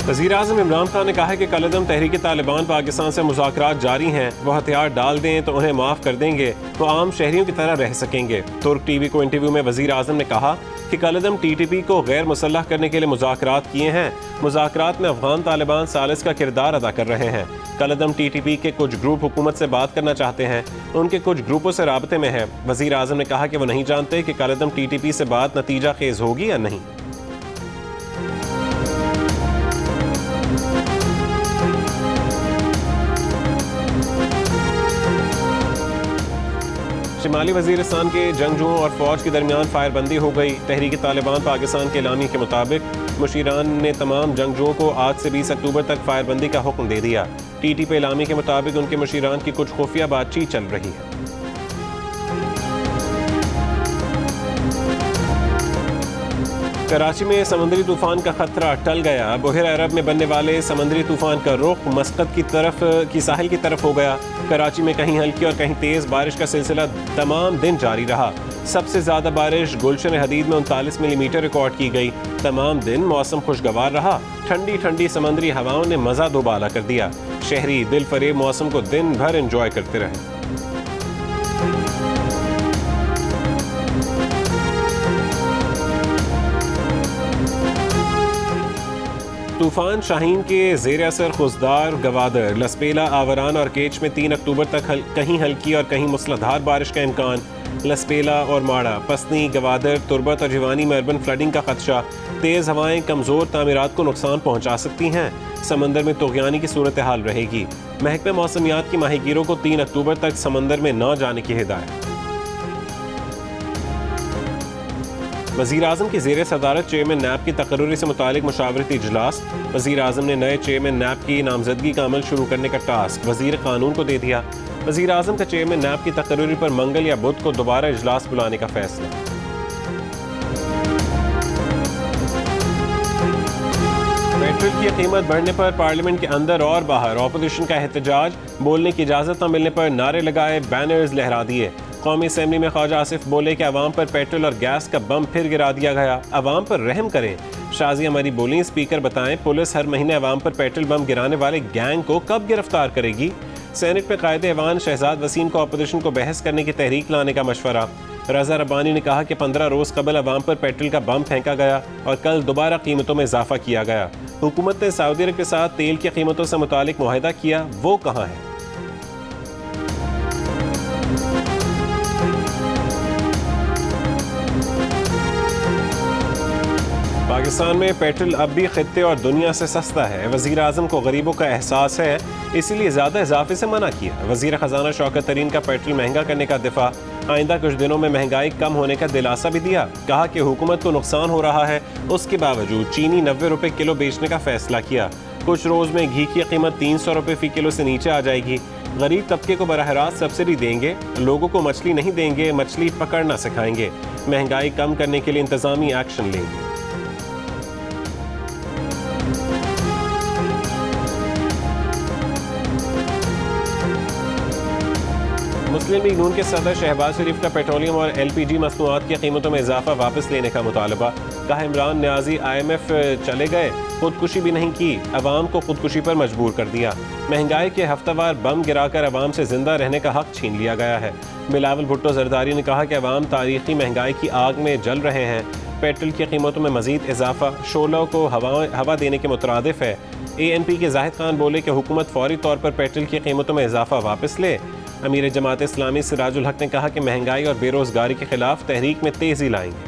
वज़ीर-ए-आज़म इमरान खान ने कहा है कि कलअदम तहरीक तालिबान पाकिस्तान से मुज़ाकरात जारी हैं, वो हथियार डाल दें तो उन्हें माफ़ कर देंगे तो आम शहरियों की तरह रह सकेंगे। तुर्क टीवी को इंटरव्यू में वज़ीर-ए-आज़म ने कहा कि कलअदम टीटीपी को गैर मुसल्लह करने के लिए मुज़ाकरात किए हैं। मुज़ाकरात में अफगान तालिबान सालिस का किरदार अदा कर रहे हैं। कलअदम टीटीपी के कुछ ग्रुप हुकूमत से बात करना चाहते हैं, उनके कुछ ग्रुपों से राबते में है। वज़ीर-ए-आज़म ने कहा कि वो नहीं जानते कि कलअदम टीटीपी से बात नतीजा खेज होगी या नहीं। शिमाली वजीरिस्तान के जंगजुओं और फौज के दरमियान फायरबंदी हो गई। तहरीक तालिबान पाकिस्तान के एलामी के मुताबिक मुशीरान ने तमाम जंगजुओं को आज से 20 अक्टूबर तक फायरबंदी का हुक्म दे दिया। टीटीपी एलामी के मुताबिक उनके मुशीरान की कुछ खुफिया बातचीत चल रही है। कराची में समुद्री तूफान का खतरा टल गया। बहर अरब में बनने वाले समुद्री तूफान का रुख मस्कत की साहिल की तरफ हो गया। कराची में कहीं हल्की और कहीं तेज बारिश का सिलसिला तमाम दिन जारी रहा। सबसे ज्यादा बारिश गुलशन हदीद में 39 मिलीमीटर रिकॉर्ड की गई। तमाम दिन मौसम खुशगवार रहा। ठंडी ठंडी समुद्री हवाओं ने मजा दोबाला कर दिया। शहरी दिल फरेब मौसम को दिन भर एंजॉय करते रहे। तूफान शाहीन के ज़ेर असर खुशदार, गवादर, लसपेला, आवरान और केच में 3 अक्टूबर तक कहीं हल्की और कहीं मूसलाधार बारिश का इम्कान। लसपेला और माड़ा, पसनी, गवादर, तुरबत और जिवानी में अर्बन फ्लडिंग का खदशा। तेज़ हवाएं कमज़ोर तामीरात को नुकसान पहुँचा सकती हैं। समंदर में तूग़यानी की सूरत हाल रहेगी। महकमा मौसमियात की माहीगीरों को 3 अक्टूबर तक समंदर में न जाने की हिदायत। वज़ीर-ए-आज़म की ज़ेर सदारत चेयरमैन नैब की तकर्री से मुतालिक मुशावरती इजलास। वज़ीर-ए-आज़म ने नए चेयरमैन नैब की नामजदगी का अमल शुरू करने का टास्क वज़ीर कानून को दे दिया। वज़ीर-ए-आज़म का चेयरमैन नैब की तकर्री पर मंगल या बुध को दोबारा इजलास बुलाने का फैसला। पेट्रोल की कीमत बढ़ने पर पार्लियामेंट के अंदर और बाहर अपोजिशन का एहतजाज। बोलने की इजाज़त न मिलने पर नारे लगाए, बैनर्स लहरा दिए। कौमी असेंबली में ख्वाजा आसिफ बोले कि अवाम पर पेट्रोल और गैस का बम फिर गिरा दिया गया, अवाम पर रहम करें। शाजिया मरी बोली, स्पीकर बताएं पुलिस हर महीने अवाम पर पेट्रोल बम गिराने वाले गैंग को कब गिरफ्तार करेगी। सेनेट में कायदे ऐवान शहजाद वसीम को अपोजिशन को बहस करने की तहरीक लाने का मशवरा। रजा रब्बानी ने कहा कि 15 रोज़ कबल अवाम पर पेट्रोल का बम फेंका गया और कल दोबारा कीमतों में इजाफा किया गया। हुकूमत ने सऊदी अरब के साथ तेल की कीमतों से मुतालिक मुआहदा किया, वो कहाँ है। पाकिस्तान में पेट्रोल अब भी खित्ते और दुनिया से सस्ता है। वज़ीर-ए-आज़म को गरीबों का एहसास है, इसीलिए ज़्यादा इजाफे से मना किया। वज़ीर ख़जाना शौकत तरीन का पेट्रोल महंगा करने का दिफा। आइंदा कुछ दिनों में महंगाई कम होने का दिलासा भी दिया। कहा कि हुकूमत को नुकसान हो रहा है, उसके बावजूद चीनी 90 रुपये किलो बेचने का फैसला किया। कुछ रोज़ में घी की कीमत 300 रुपये फ़ी किलो से नीचे आ जाएगी। गरीब तबके को बराह रास्त सब्सिडी देंगे, लोगों को मछली नहीं देंगे, मछली पकड़ना सिखाएंगे। महंगाई कम करने के लिए इंतजामी एक्शन लेंगे। मुस्लिम लीग नून के सदर शहबाज शरीफ का पेट्रोलियम और LPG मसनूआत की कीमतों में इजाफा वापस लेने का मुतालबा। कहा इमरान न्याजी IMF चले गए, खुदकुशी भी नहीं की, अवाम को खुदकुशी पर मजबूर कर दिया। महंगाई के हफ्तावार बम गिराकर अवाम से जिंदा रहने का हक छीन लिया गया है। बिलावल भुट्टो जरदारी ने कहा कि अवाम तारीखी महंगाई की आग में जल रहे हैं। पेट्रोल की कीमतों में मजीद इजाफा शोलों को हवा देने के मुतरादिफ है। ANP के जाहिद खान बोले कि हुकूमत फौरी तौर पर पेट्रोल की कीमतों में इजाफा वापस ले। अमीर जमात इस्लामी सिराजुल हक ने कहा कि महंगाई और बेरोजगारी के खिलाफ तहरीक में तेजी लाएंगे।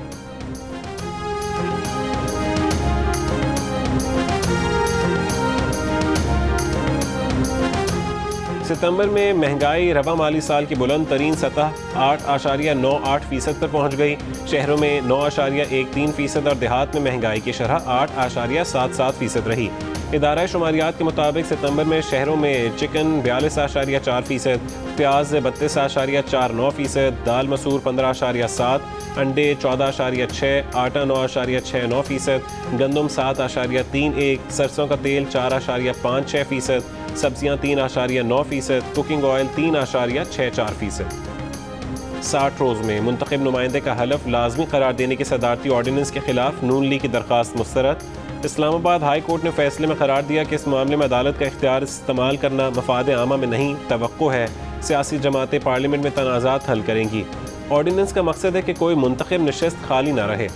सितंबर में महंगाई रबा माली साल की बुलंद तरीन सतह 8.98% पर पहुंच गई। शहरों में 9.13% और देहात में महंगाई की शरह 8.77% रही। इदारा शुमारियात के मुताबिक सितंबर में शहरों में चिकन 42.4%, प्याज 32.49%, दाल मसूर 15.7%, अंडे 14.6%, आटा 9.69%, गंदम 7.31%, सरसों का तेल 4.56%, सब्जियां 3.9%, कुकिंग ऑयल 3.64%। 60 रोज़ में मुंतखब नुमाइंदे का हलफ लाजमी करार देने के सदारती ऑर्डिनेंस के खिलाफ नून लीग की दरख्वास्त मुस्तरद। इस्लामाबाद हाई कोर्ट ने फैसले में करार दिया कि इस मामले में अदालत का इख्तियार इस्तेमाल करना मफाद आमा में नहीं, तवक्को है सियासी जमातें पार्लियामेंट में तनाज़ात हल करेंगी। ऑर्डिनेंस का मकसद है कि कोई मुंतखब नशिस्त खाली ना रहे।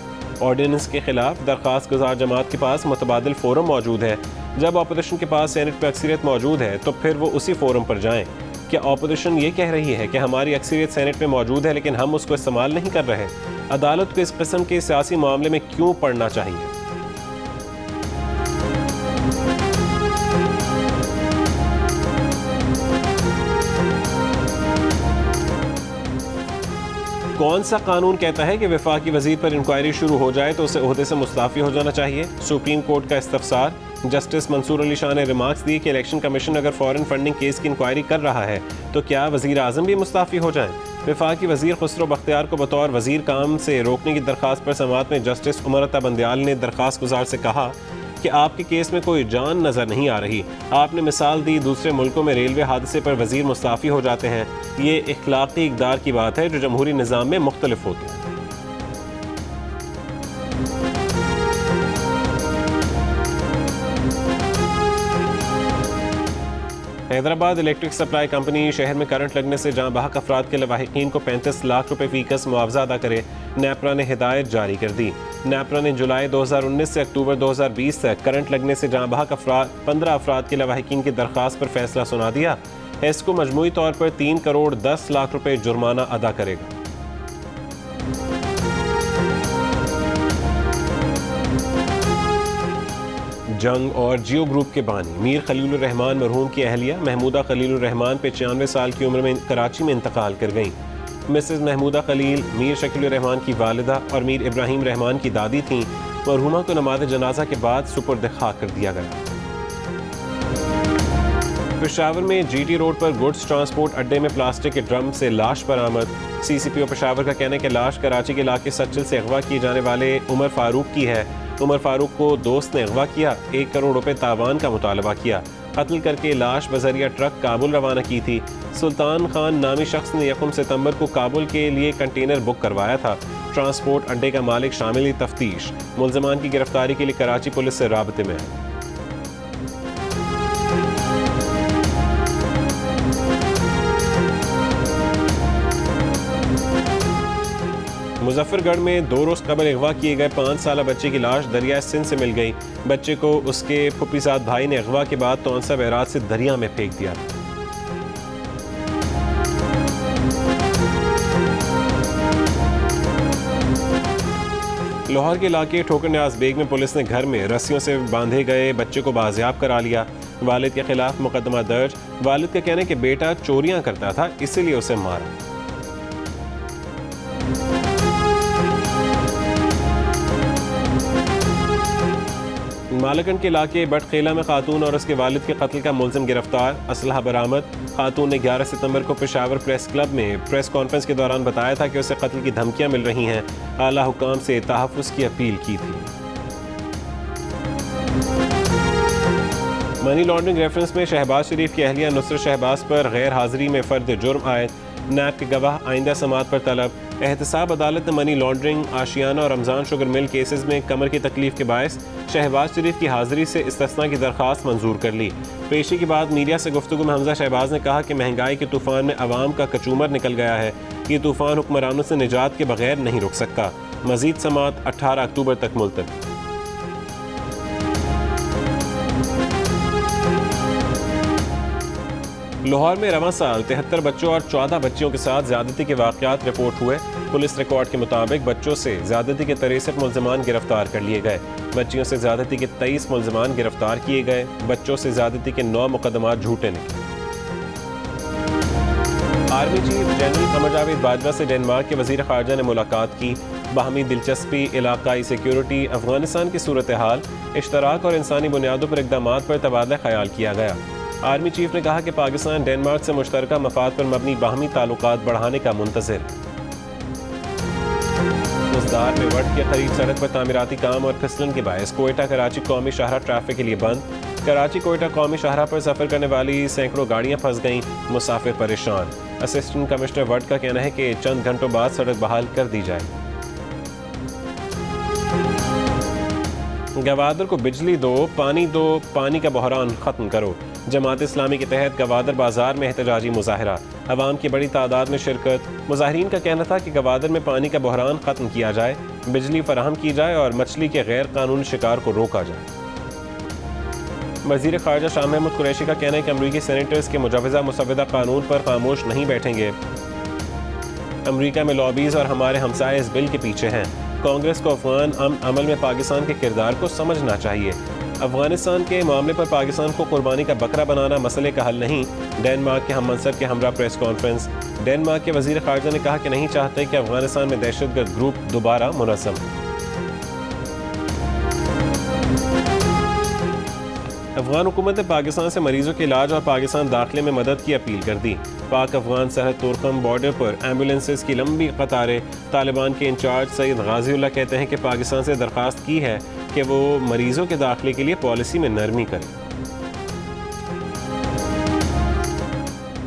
ऑर्डिनेंस के खिलाफ दरख्वास्त गुजार जमात के पास मुतबादिल फोरम मौजूद है। जब अपोजिशन के पास सेनेट में अक्सरियत मौजूद है तो फिर वो उसी फोरम पर जाएं। क्या अपोजिशन ये कह रही है कि हमारी अक्सरियत सेनेट में मौजूद है लेकिन हम उसको इस्तेमाल नहीं कर रहे? अदालत को इस किस्म के सियासी मामले में क्यों पढ़ना चाहिए? कौन सा कानून कहता है कि वफाकी वजीर पर इंक्वायरी शुरू हो जाए तो उसे ओहदे से मुस्ताफी हो जाना चाहिए? सुप्रीम कोर्ट का इस्तफसार। जस्टिस मंसूर अली शाह ने रिमार्क्स दिए कि इलेक्शन कमीशन अगर फॉरेन फंडिंग केस की इंक्वायरी कर रहा है तो क्या वजीर आजम भी मुस्ताफी हो जाएं? वफाकी वजीर खुसरो बख्तियार को बतौर वजीर काम से रोकने की दरख्वास्त पर समाअत में जस्टिस उमर अता बंदियाल ने दरख्वास्त गुजार से कहा कि आपके केस में कोई जान नज़र नहीं आ रही। आपने मिसाल दी दूसरे मुल्कों में रेलवे हादसे पर वजीर मुस्ताफ़ी हो जाते हैं। ये इखलाकी इक़दार की बात है जो जमहूरी निज़ाम में मुख्तलिफ होती है। हैदराबाद इलेक्ट्रिक सप्लाई कंपनी शहर में करंट लगने से जहां बहक अफराद के लवाहिकीन को 35 लाख रुपए फीकस मुआवजा अदा करे, नेपरा ने हिदायत जारी कर दी। नेपरा ने जुलाई 2019 से अक्टूबर 2020 तक करंट लगने से जहां बहक 15 अफराद के लवाहिकीन की दरख्वास्त पर फैसला सुना दिया। हेस्को मजमूई तौर पर 3 करोड़ 10 लाख रुपए जुर्माना अदा करेगा। जंग और जियो ग्रुप के बानी मीर खलीलुर रहमान मरहूम की अहलिया महमूदा खलीलुर रहमान 95 साल की उम्र में कराची में इंतकाल कर गईं। मिसेस महमूदा खलील मीर शकीलुर रहमान की वालिदा और मीर इब्राहिम रहमान की दादी थीं। मरहूमा को नमाज जनाजा के बाद सुपुर्द खाक कर दिया गया। पेशावर में जीटी रोड पर गुड्स ट्रांसपोर्ट अड्डे में प्लास्टिक के ड्रम से लाश बरामद। सीसीपीओ पेशावर का कहना है कि लाश कराची के इलाके सच्चल से अगवा किए जाने वाले उमर फारूक की है। उमर फारूक को दोस्त ने अगवा किया, 1 करोड़ रुपए तावान का मुतालबा किया। कत्ल करके लाश बजरिया ट्रक काबुल रवाना की थी। सुल्तान खान नामी शख्स ने 1 सितंबर को काबुल के लिए कंटेनर बुक करवाया था। ट्रांसपोर्ट अड्डे का मालिक शामिल तफ्तीश। मुल्ज़िमान की गिरफ्तारी के लिए कराची पुलिस से राबते में है। मुजफ्फरगढ़ में 2 रोज़ कबल अगवा किए गए 5 साला बच्चे की लाश दरिया सिंध से मिल गई। बच्चे को उसके फुफीजाद भाई ने अगवा के बाद तौंसा बैराज से दरिया में फेंक दिया। लाहौर के इलाके ठोकर न्याज बेग में पुलिस ने घर में रस्सियों से बांधे गए बच्चे को बाजियाब करा लिया। वालिद के खिलाफ मुकदमा दर्ज। वालिद का कहना है कि बेटा चोरियां करता था इसीलिए उसे मारा। मालकन के इलाके बटखेला में खातून और उसके वालिद के कत्ल का मुलजिम गिरफ्तार। असलहा बरामद। खातून ने 11 सितंबर को पेशावर प्रेस क्लब में प्रेस कॉन्फ्रेंस के दौरान बताया था कि उसे कत्ल की धमकियां मिल रही हैं। आला हुकाम से तहफ़्फ़ुज़ की अपील की थी। मनी लॉन्ड्रिंग रेफरेंस में शहबाज शरीफ की अहलिया नुसरत शहबाज पर गैर हाजिरी में फर्द जुर्म आए। नैब के गवाह आइंदा समाअत पर तलब। एहतसाब अदालत ने मनी लॉन्ड्रिंग, आशियाना और रमज़ान शुगर मिल केसेस में कमर की तकलीफ के बायस शहबाज शरीफ की हाजिरी से इस्तिस्ना की दरख्वास्त मंजूर कर ली। पेशी के बाद मीडिया से गुफ्तगू में हमजा शहबाज ने कहा कि महंगाई के तूफान में अवाम का कचूमर निकल गया है। ये तूफान हुक्मरानों से निजात के बगैर नहीं रुक सकता। मजीद समाअत 18 अक्टूबर तक मुलतवी। लाहौर में रवां साल 73 बच्चों और 14 बच्चियों के साथ ज्यादती के वाक़यात रिपोर्ट हुए। पुलिस रिकॉर्ड के मुताबिक बच्चों से ज्यादती के 63 मुल्ज़िमान गिरफ्तार कर लिए गए। बच्चियों से ज्यादती के 23 मुल्ज़िमान गिरफ्तार किए गए। बच्चों से ज्यादती के 9 मुकदमात झूठे निकले। Army chief general Qamar Javed Bajwa से डेनमार्क के वज़ीर ख़ारजा ने मुलाकात की। बाहमी दिलचस्पी, इलाकाई सिक्योरिटी, अफगानिस्तान की सूरत हाल, इश्तराक और इंसानी बुनियादों पर इक़दामात पर तबादला ख्याल किया गया। आर्मी चीफ ने कहा कि पाकिस्तान डेनमार्क से मुश्तरका मफाद पर मबनी बाहमी ताल्लुकात बढ़ाने का मुंतज़िर है। उस्तार में वट के करीब सड़क पर तामीराती काम और फिसलन के बायस कोयटा कराची कौमी शाहरा ट्रैफिक के लिए बंद। कराची कोयटा कौमी शाहरा पर सफ़र करने वाली सैकड़ों गाड़ियां फंस गईं, मुसाफिर परेशान। असिस्टेंट कमिश्नर वट का कहना है कि चंद घंटों बाद सड़क बहाल कर दी जाएगी। गवादर को बिजली दो, पानी का बहरान ख़त्म करो। जमात इस्लामी के तहत गवादर बाजार में एहतजाजी मुजाहरा, अवाम की बड़ी तादाद में शिरकत। मुजाहरीन का कहना था कि गवादर में पानी का बहरान ख़त्म किया जाए, बिजली फराहम की जाए और मछली के गैर कानूनी शिकार को रोका जाए। वज़ीर ख़ारजा शाह महमूद कुरैशी का कहना है कि अमरीकी सेनेटर्स के मुजवज़ा मुसव्वदा कानून पर खामोश नहीं बैठेंगे। अमरीका में लॉबीज़ और हमारे हमसाए इस बिल के पीछे हैं। कांग्रेस को अफगान अमल में पाकिस्तान के किरदार को समझना चाहिए। अफगानिस्तान के मामले पर पाकिस्तान को कुर्बानी का बकरा बनाना मसले का हल नहीं। डेनमार्क के हम मनसब के हमरा प्रेस कॉन्फ्रेंस। डेनमार्क के वज़ीर ख़ारजा ने कहा कि नहीं चाहते कि अफगानिस्तान में दहशतगर्द ग्रुप दोबारा मुनज़्ज़म हो। अफगान हुकूमत ने पाकिस्तान से मरीजों के इलाज और पाकिस्तान दाखिले में मदद की अपील कर दी। पाक अफगान सरहद तुर्कम बॉर्डर पर एम्बुलेंसेस की लंबी कतारें। तालिबान के इंचार्ज सईद गाजीउल्लाह कहते हैं कि पाकिस्तान से दरख्वास्त की है कि वो मरीजों के दाखिले के लिए पॉलिसी में नरमी करे।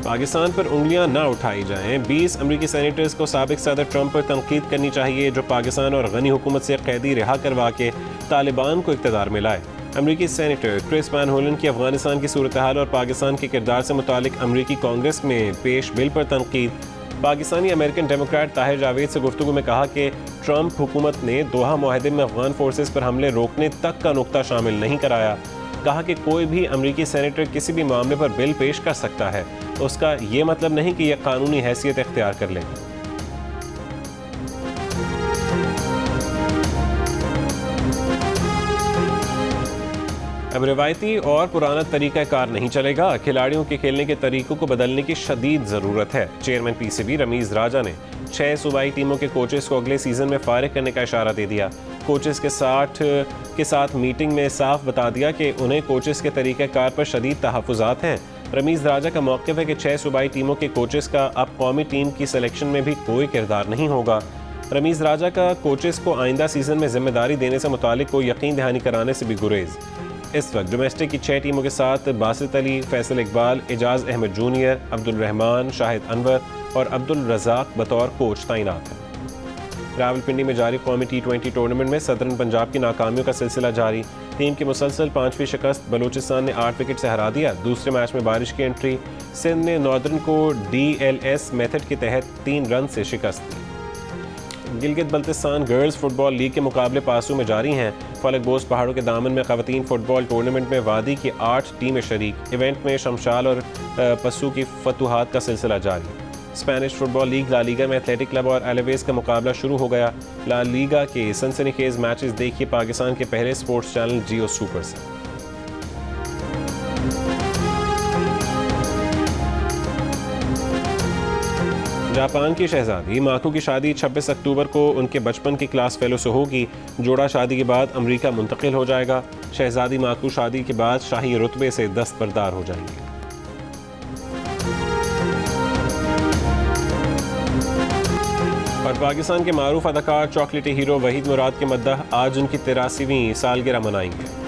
पाकिस्तान पर उंगलियां ना उठाई जाएं। 20 अमरीकी सेनेटर्स को साबिक सदर ट्रंप पर तनकीद करनी चाहिए, जो पाकिस्तान और गनी हुकूमत से कैदी रिहा करवा के तालिबान को इक़्तिदार में लाए। अमरीकी सेनेटर क्रिस वैन होलन की अफगानिस्तान की सूरत हाल और पाकिस्तान के किरदार से मुतालिक अमरीकी कांग्रेस में पेश बिल पर तनकीद। पाकिस्तानी अमेरिकन डेमोक्रेट ताहिर जावेद से गुफ्तगू में कहा कि ट्रंप हुकूमत ने दोहा मुआहदे में अफगान फोर्सेस पर हमले रोकने तक का नुक्ता शामिल नहीं कराया। कहा कि कोई भी अमरीकी सेनेटर किसी भी मामले पर बिल पेश कर सकता है, उसका ये मतलब नहीं कि यह कानूनी हैसियत इख्तियार कर ले। अब रिवायती और पुराना तरीका कार नहीं चलेगा। खिलाड़ियों के खेलने के तरीकों को बदलने की शदीद ज़रूरत है। चेयरमैन पीसीबी रमीज़ राजा ने 6 सूबाई टीमों के कोचेस को अगले सीज़न में फारिग करने का इशारा दे दिया। कोचेस के साथ मीटिंग में साफ बता दिया कि उन्हें कोचेस के तरीक़ा कार पर शदीद तहफ़्फ़ुज़ात हैं। रमीज़ राजा का मौक़िफ़ है कि 6 सूबाई टीमों के कोचेस का अब कौमी टीम की सिलेक्शन में भी कोई किरदार नहीं होगा। रमीज़ राजा का कोचेस को आइंदा सीज़न में जिम्मेदारी देने से मुतालिक कोई यकीन दहानी कराने से भी गुरेज। इस वक्त डोमेस्टिक की 6 टीमों के साथ बासित अली, फैसल इकबाल, एजाज अहमद जूनियर, अब्दुल रहमान, शाहिद अनवर और अब्दुल रज़ाक बतौर कोच तैनात हैं। रावलपिंडी में जारी कौमी T20 टूर्नामेंट में सदरन पंजाब की नाकामियों का सिलसिला जारी। टीम की मुसलसल 5वीं शिकस्त। बलूचिस्तान ने 8 विकेट से हरा दिया। दूसरे मैच में बारिश की एंट्री। सिंध ने नॉर्दर्न को DLS मेथड के तहत 3 रन से शिकस्त दी। Gilgit Baltistan girls football league के मुकाबले पासू में जारी हैं। फलकबोज पहाड़ों के दामन में ख़वातीन फुटबॉल टूर्नामेंट में वादी की 8 टीमें शरीक। इवेंट में शमशाल और पस्सू की फतुहात का सिलसिला जारी। Spanish football league La Liga में एथलेटिक क्लब और एलेवेस का मुकाबला शुरू हो गया। ला लीगा के सनसनीखेज मैचेस देखिए पाकिस्तान के पहले स्पोर्ट्स चैनल जियो सुपर से। जापान की शहजादी माकू की शादी 26 अक्टूबर को उनके बचपन की क्लास फेलो से होगी। जोड़ा शादी के बाद अमेरिका मुंतकिल हो जाएगा। शहजादी माकू शादी के बाद शाही रुतबे से दस्तबरदार हो जाएंगे। और पाकिस्तान के मारूफ अदाकार चॉकलेटी हीरो वहीद मुराद के मद्दह आज उनकी 83वीं सालगिरह मनाएंगे।